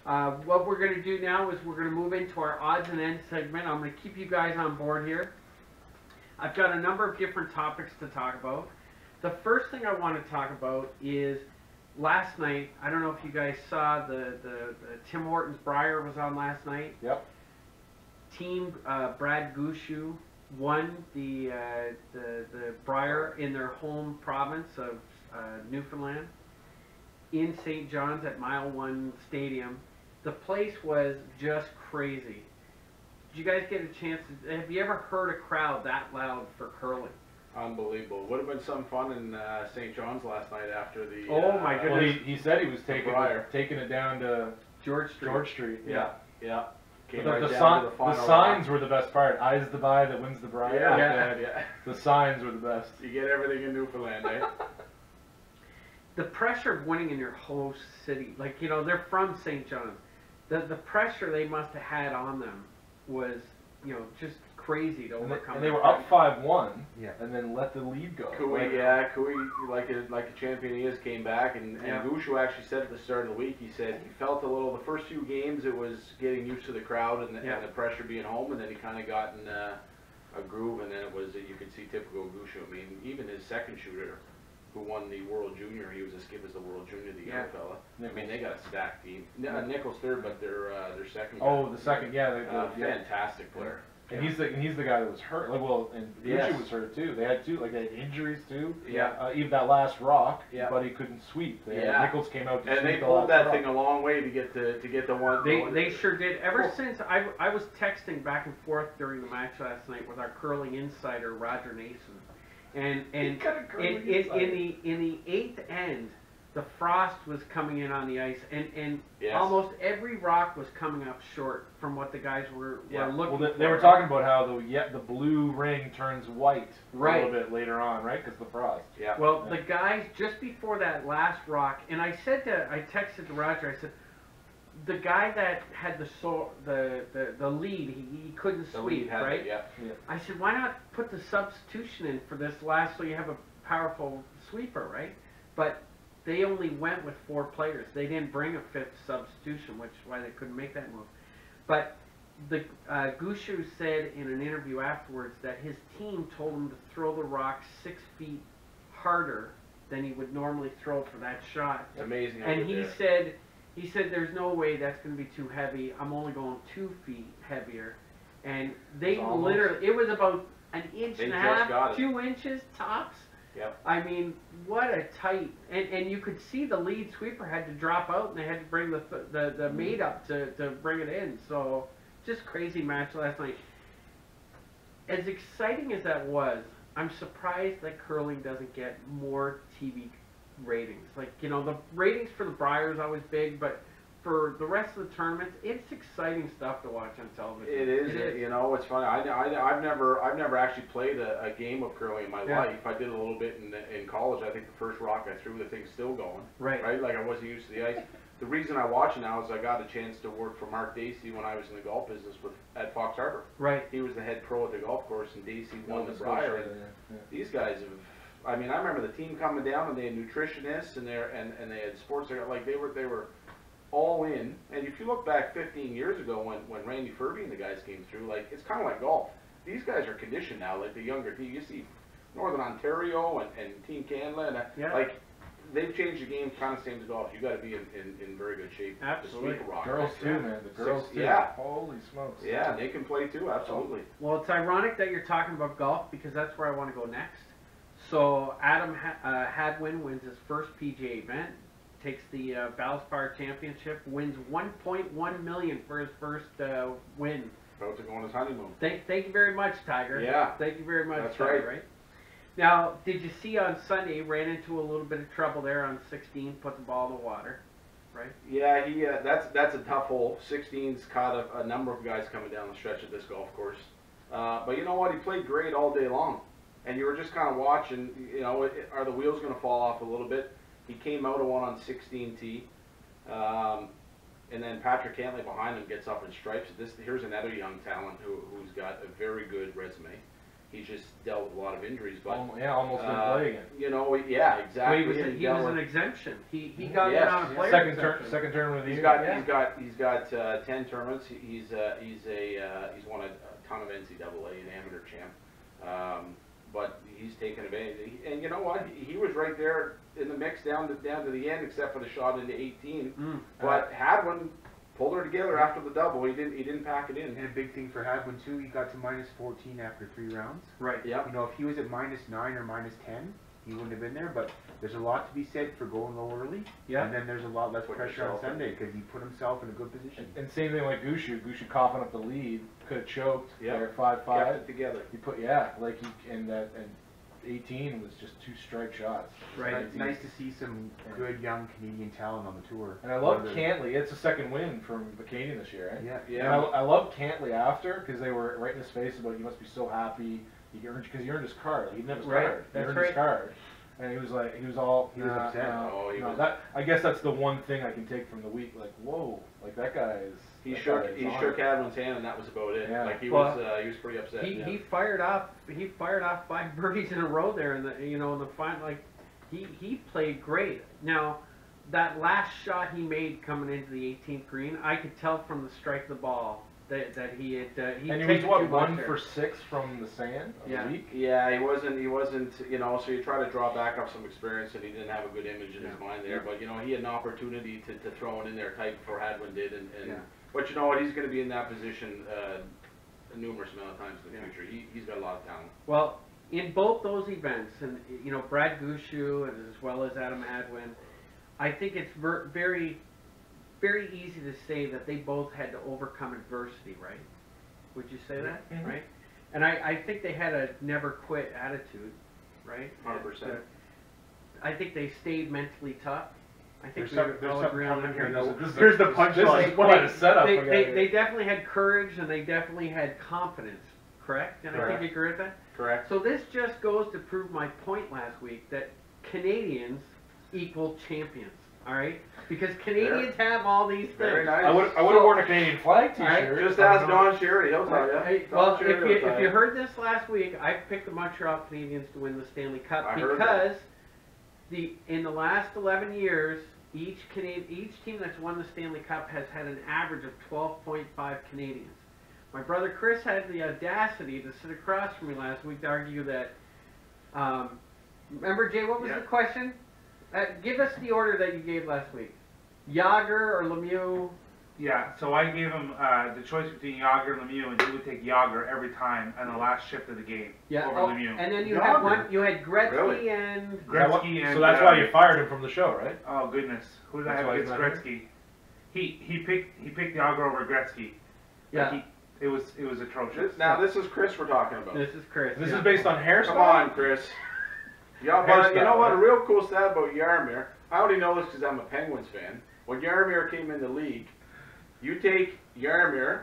What we're going to do now is we're going to move into our odds and ends segment. I'm going to keep you guys on board here. I've got a number of different topics to talk about. The first thing I want to talk about is last night. I don't know if you guys saw the Tim Hortons Brier was on last night. Yep. Team Brad Gushue won the Brier in their home province of Newfoundland in St. John's at Mile 1 Stadium. The place was just crazy. Did you guys get a chance to, have you ever heard a crowd that loud for curling? Unbelievable. Would have been some fun in St. John's last night after the... Oh my goodness. Well, he said he was taking it down to George Street. Yeah. But the signs were the best part. Eyes the buy that wins the Brier. Yeah. The signs were the best. You get everything in Newfoundland, eh? The pressure of winning in your host city, like, you know, they're from St. John's. The pressure they must have had on them was, you know, just crazy to overcome. And they were up 5-1, yeah, and then let the lead go. Cooey, like a champion he is, came back, and Gushue actually said at the start of the week, he said he felt a little, the first few games it was getting used to the crowd and the pressure being home, and then he kind of got in a groove, and then it was, you could see typical Gushue. I mean, even his second shooter, who won the World Junior, he was a skip as the World Junior, the young fella. I mean, they got a stacked team. Nichols third, but their second guy. Oh, the second, fantastic player. And he's the guy that was hurt. Like, well, and Gushue was hurt too. They had they had injuries too. Yeah. Even that last rock, but he couldn't sweep. Nichols came out to and sweep they pulled that thing a long way to get the one. They sure did. Ever since I was texting back and forth during the match last night with our curling insider Roger Nason, and in the eighth end, the frost was coming in on the ice, and almost every rock was coming up short from what the guys were looking for. They were talking about how the blue ring turns white a little bit later on, right? Because the frost. Yeah. Well, the guys just before that last rock, and I texted to Roger. I said, the guy that had the lead, he couldn't sweep, right? I said, why not put the substitution in for this last, so you have a powerful sweeper, right? But they only went with 4 players. They didn't bring a 5th substitution, which is why they couldn't make that move. But the Gushue said in an interview afterwards that his team told him to throw the rock 6 feet harder than he would normally throw for that shot. It's amazing. And he said there's no way that's going to be too heavy. I'm only going 2 feet heavier. And they literally, it was about an inch and a half, 2 inches tops. Yep. I mean, what a tight, and you could see the lead sweeper had to drop out, and they had to bring the mate up to bring it in. So, just crazy match last night. As exciting as that was, I'm surprised that curling doesn't get more TV ratings. Like, you know, the ratings for the Brier is always big, but for the rest of the tournaments, it's exciting stuff to watch on television. It is. You know, it's funny. I've never actually played a game of curling in my life. I did a little bit in college. I think the first rock I threw, the thing's still going. Right. Like I wasn't used to the ice. The reason I watch it now is I got a chance to work for Mark Dacey when I was in the golf business at Fox Harbor. Right. He was the head pro at the golf course, and Dacey won the Brier. And these guys have. I mean, I remember the team coming down, and they had nutritionists, and they had sports. Like they were all in. And if you look back 15 years ago when Randy Furby and the guys came through, like, it's kind of like golf. These guys are conditioned now, like the younger team. You see Northern Ontario and Team Canada, and like they've changed the game kind of same as golf. You got to be in very good shape. Absolutely. Girls too, man. The girls too. Yeah. Holy smokes. Yeah, they can play too. Absolutely. Well, it's ironic that you're talking about golf because that's where I want to go next. So Adam Hadwin wins his first PGA event. Takes the Valspar Championship, wins $1.1 million for his first win. About to go on his honeymoon. Thank you very much, Tiger. Yeah. Thank you very much, That's Tiger, right? Now, did you see on Sunday, ran into a little bit of trouble there on 16, put the ball in the water, right? Yeah, he that's a tough hole. 16's caught a number of guys coming down the stretch at this golf course. But you know what? He played great all day long. And you were just kind of watching, you know, are the wheels going to fall off a little bit? He came out of one on 16T, and then Patrick Cantlay behind him gets up and stripes it. Here's another young talent who's got a very good resume. He's just dealt with a lot of injuries, but almost didn't play again. You know, yeah, exactly. Well, he was an exemption. He got it on a player second term of the He's year. He's got 10 tournaments. He's won a ton of NCAA and amateur champ. But he's taken advantage. And you know what? He was right there in the mix down to the end, except for the shot into 18. But Hadwin pulled her together after the double. He didn't pack it in. And a big thing for Hadwin too, he got to -14 after 3 rounds. Right. Yeah. You know, if he was at -9 or -10, he wouldn't have been there. But there's a lot to be said for going low early. Yeah. And then there's a lot less pressure on Sunday because he put himself in a good position. And same thing like Gushu coughing up the lead, could have choked. Yeah. There 5-5. Kept it together. He put and 18 was just 2 strike shots. Right. It's nice to see some good young Canadian talent on the tour. And I love Cantley. It's a second win from the Canadian this year, right? Yeah. Yeah. And I love Cantley after because they were right in his face about you must be so happy because he earned his card. He didn't have his card. He earned his card. And he was upset. He was. I guess that's the one thing I can take from the week. Like, whoa, like that guy is. He shook Hadwin's hand, and that was about it. Yeah. Like he was pretty upset. He fired off 5 birdies in a row there in the final. Like he played great. Now that last shot he made coming into the 18th green, I could tell from the strike of the ball that he had. And he was 1 for 6 from the sand of the week. Yeah, he wasn't. So you try to draw back up some experience, and he didn't have a good image in his mind there. But he had an opportunity to throw it in there tight before Hadwin did, But you know what? He's going to be in that position a numerous amount of times in the future. He's got a lot of talent. Well, in both those events, and Brad Gushu as well as Adam Hadwin, I think it's very, very easy to say that they both had to overcome adversity, right? Would you say that? Mm-hmm. Right? And I think they had a never quit attitude, right? 100%. I think they stayed mentally tough. I think there's all something agree on coming that. here. Here's the punchline. What a setup. They definitely had courage and they definitely had confidence, correct? And I think you agree with that? Correct. So this just goes to prove my point last week that Canadians equal champions, all right? Because Canadians have all these things. Very nice. I would have worn a Canadian flag T-shirt. Just ask Don Sherry, he'll tell you. Hey, well, if you heard this last week, I picked the Montreal Canadiens to win the Stanley Cup because in the last 11 years, each team that's won the Stanley Cup has had an average of 12.5 Canadians. My brother Chris had the audacity to sit across from me last week to argue that. Remember, Jay? What was the question? Give us the order that you gave last week. Yager or Lemieux? Yeah, so I gave him the choice between Yager and Lemieux, and he would take Yager every time on the last shift of the game over Lemieux. And then you had Gretzky and Gretzky and so that's why you fired him from the show, right? Oh goodness, who did I have against Gretzky? He picked Yager over Gretzky. Yeah. It was atrocious. Now this is Chris we're talking about. This is Chris. This is based on hairstyle. Come on, Chris. Yeah, but you know what? A real cool stat about Jaromir. I only know this because I'm a Penguins fan. When Jaromir came in the league, you take Jaromir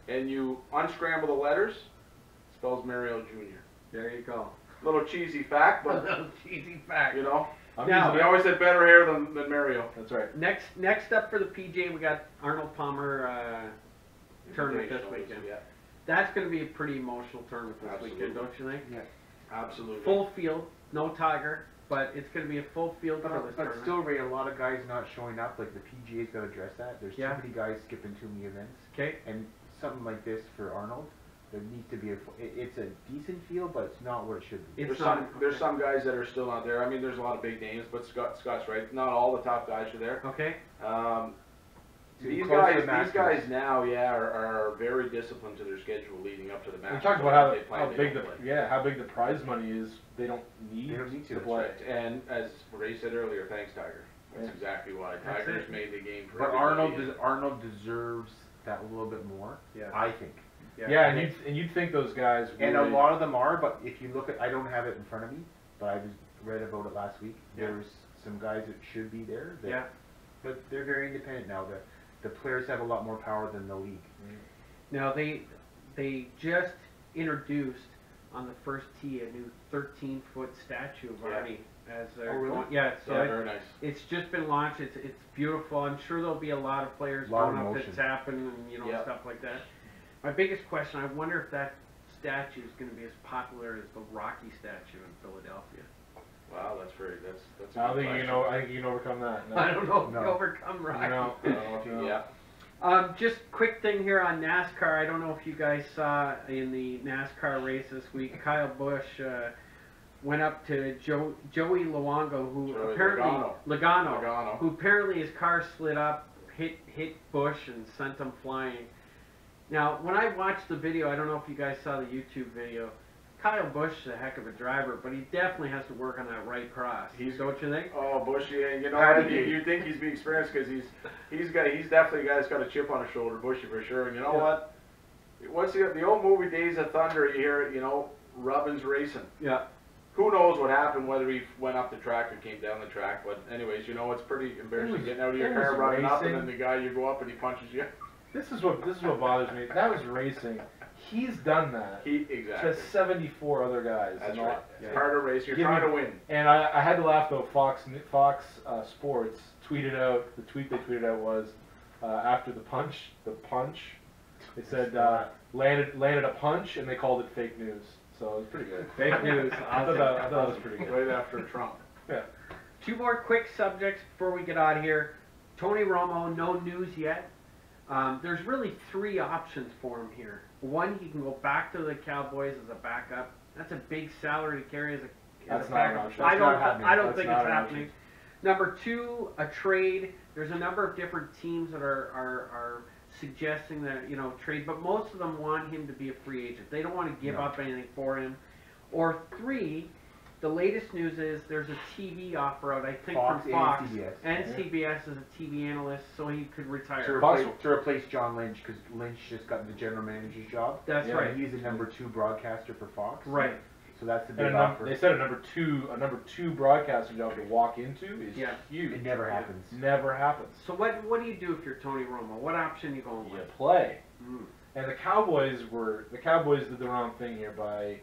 and you unscramble the letters, spells Mario Jr. There you go. Little cheesy fact, but a little cheesy fact. You know, now, we always had better hair than Mario. That's right. Next up for the PJ, we got Arnold Palmer tournament this weekend. Yeah. That's going to be a pretty emotional tournament this weekend, don't you think? Yeah. Absolutely. Full field, no Tiger, but it's going to be a full field for this tournament. But still, Ray, a lot of guys not showing up. Like the PGA's got to address that. There's too many guys skipping too many events. Okay. And something like this for Arnold, there needs to be it's a decent field, but it's not where it should be. There's some guys that are still not there. I mean, there's a lot of big names, but Scott's right. Not all the top guys are there. Okay. These guys now, are very disciplined to their schedule leading up to the match. We talked about how big the prize money is. They don't need to play. And as Ray said earlier, thanks Tiger. That's exactly why Tiger's made the game for. But Arnold deserves that a little bit more. Yeah, I think. Yeah, and you'd think those guys. And a lot of them are, but if you look at, I don't have it in front of me, but I read about it last week. There's some guys that should be there. But they're very independent now. The players have a lot more power than the league. Now they just introduced on the first tee a new 13-foot statue of Arnie as they're going. Yeah, so very nice. It's just been launched. It's beautiful. I'm sure there'll be a lot of players going up to tap and stuff like that. My biggest question: I wonder if that statue is going to be as popular as the Rocky statue in Philadelphia? Wow, that's very, that's a I good think question. you know. I think you can overcome that. No. I don't know if No. you overcome Rocky. No. Yeah. Just quick thing here on NASCAR. I don't know if you guys saw in the NASCAR race this week, Kyle Busch went up to Joey Luongo, who apparently Logano, who apparently his car slid up, hit Busch and sent him flying. Now, when I watched the video, I don't know if you guys saw the YouTube video. Kyle Busch is a heck of a driver, but he definitely has to work on that right cross. Don't you think? Oh, Busch, yeah, you know, you think he's being experienced because he's definitely a guy that's got a chip on his shoulder, Bushy for sure. And you know what? What's the old movie Days of Thunder? You hear it, you know, Robbins racing. Yeah. Who knows what happened, whether he went up the track or came down the track. But anyways, you know, it's pretty embarrassing getting out of your car, running up, and then the guy, you go up and he punches you. This is what bothers me. That was racing. He's done that. Exactly. To 74 other guys. That's right. It's part of race. You're trying to win. And I had to laugh though. Fox Sports tweeted out, the tweet they tweeted out was after the punch. They said landed a punch, and they called it fake news. So it was pretty good. Fake news. I thought that was pretty good. Right after Trump. Yeah. Two more quick subjects before we get out of here. Tony Romo, no news yet. There's really three options for him here. One, he can go back to the Cowboys as a backup. That's a big salary to carry as a backup. I don't think it's happening. Number two, a trade. There's a number of different teams that are suggesting that, you know, trade, but most of them want him to be a free agent. They don't want to give up anything for him. Or three, the latest news is there's a TV offer out, I think, from Fox and CBS as a TV analyst, so he could retire. To replace John Lynch, because Lynch just got the general manager's job. That's right. He's the number 2 broadcaster for Fox. Right. So that's the big offer. They said a number two broadcaster job to walk into is huge. It never happens. Never happens. So what do you do if you're Tony Romo? What option are you going with? You play. And the Cowboys did the wrong thing here by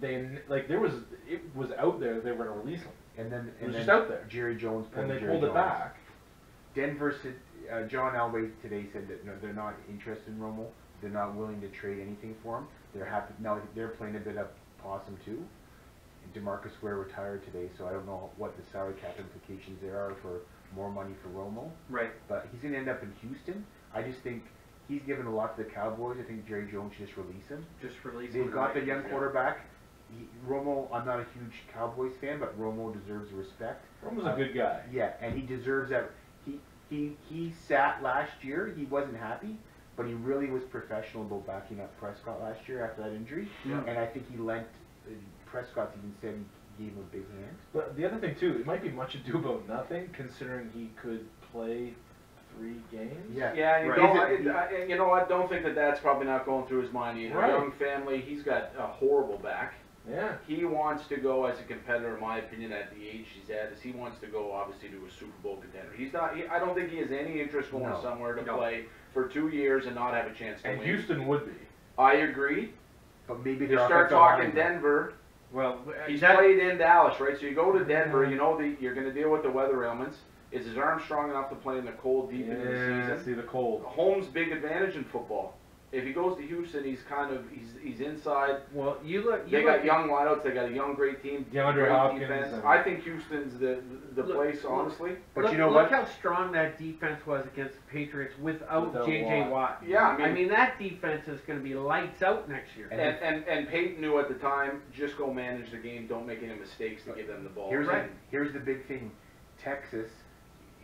it was out there they were going to release him. And then it was just out there. Jerry Jones pulled it back. Denver said, John Elway today said that they're not interested in Romo. They're not willing to trade anything for him. They're happy now. They're playing a bit of possum too. DeMarcus Ware retired today, so I don't know what the salary cap implications there are for more money for Romo. Right. But he's going to end up in Houston. I just think he's given a lot to the Cowboys. I think Jerry Jones should just release him. They've got the young quarterback. Romo, I'm not a huge Cowboys fan, but Romo deserves respect. Romo's a good guy. Yeah, and he deserves that. He sat last year. He wasn't happy, but he really was professional about backing up Prescott last year after that injury. Yeah. And I think he lent Prescott even said he gave him a big hand. But the other thing too, it might be much ado about nothing, considering he could play 3 games. Yeah. You know, I don't think that's probably not going through his mind. He's a young family. He's got a horrible back. Yeah. He wants to go as a competitor, in my opinion, at the age he's at. He wants to go, obviously, to a Super Bowl contender. He's not. I don't think he has any interest going somewhere to play for 2 years and not have a chance to win. And Houston would be. I agree. But maybe you start talking Denver. Well, he's played in Dallas, right? So you go to Denver. You know you're going to deal with the weather ailments. Is his arm strong enough to play in the cold deep into the season? See the cold. Home's big advantage in football. If he goes to Houston, he's inside. Well, they got young wideouts. They got a young, great team. DeAndre Hopkins. Defense. I think Houston's the place, honestly. But you know what? Look how strong that defense was against the Patriots without J.J. Watt. Yeah, I mean that defense is going to be lights out next year. And Peyton knew at the time, just go manage the game. Don't make any mistakes to give them the ball. Here's the big thing: Texas.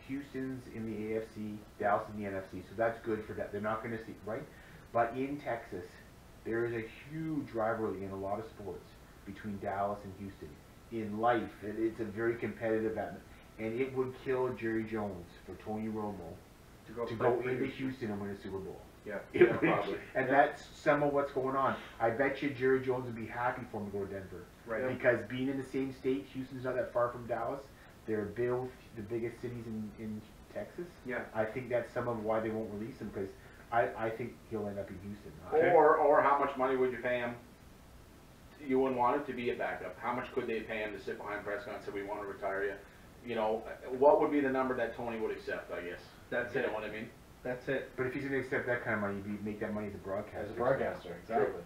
Houston's in the AFC, Dallas in the NFC, so that's good for that. They're not going to see, right? But in Texas, there is a huge rivalry in a lot of sports between Dallas and Houston. In life, it's a very competitive atmosphere, and it would kill Jerry Jones for Tony Romo to go into Houston and win a Super Bowl. Yeah, probably. And that's some of what's going on. I bet you Jerry Jones would be happy for him to go to Denver. Right. Because being in the same state, Houston's not that far from Dallas. They're both the biggest cities in Texas. Yeah. I think that's some of why they won't release him, because I think he'll end up in Houston. Or how much money would you pay him? You wouldn't want him to be a backup. How much could they pay him to sit behind Prescott and say, we want to retire you? You know, what would be the number that Tony would accept, I guess? That's it. You know what I mean? That's it. But if he's going to accept that kind of money, you make that money as a broadcaster. As a broadcaster, exactly.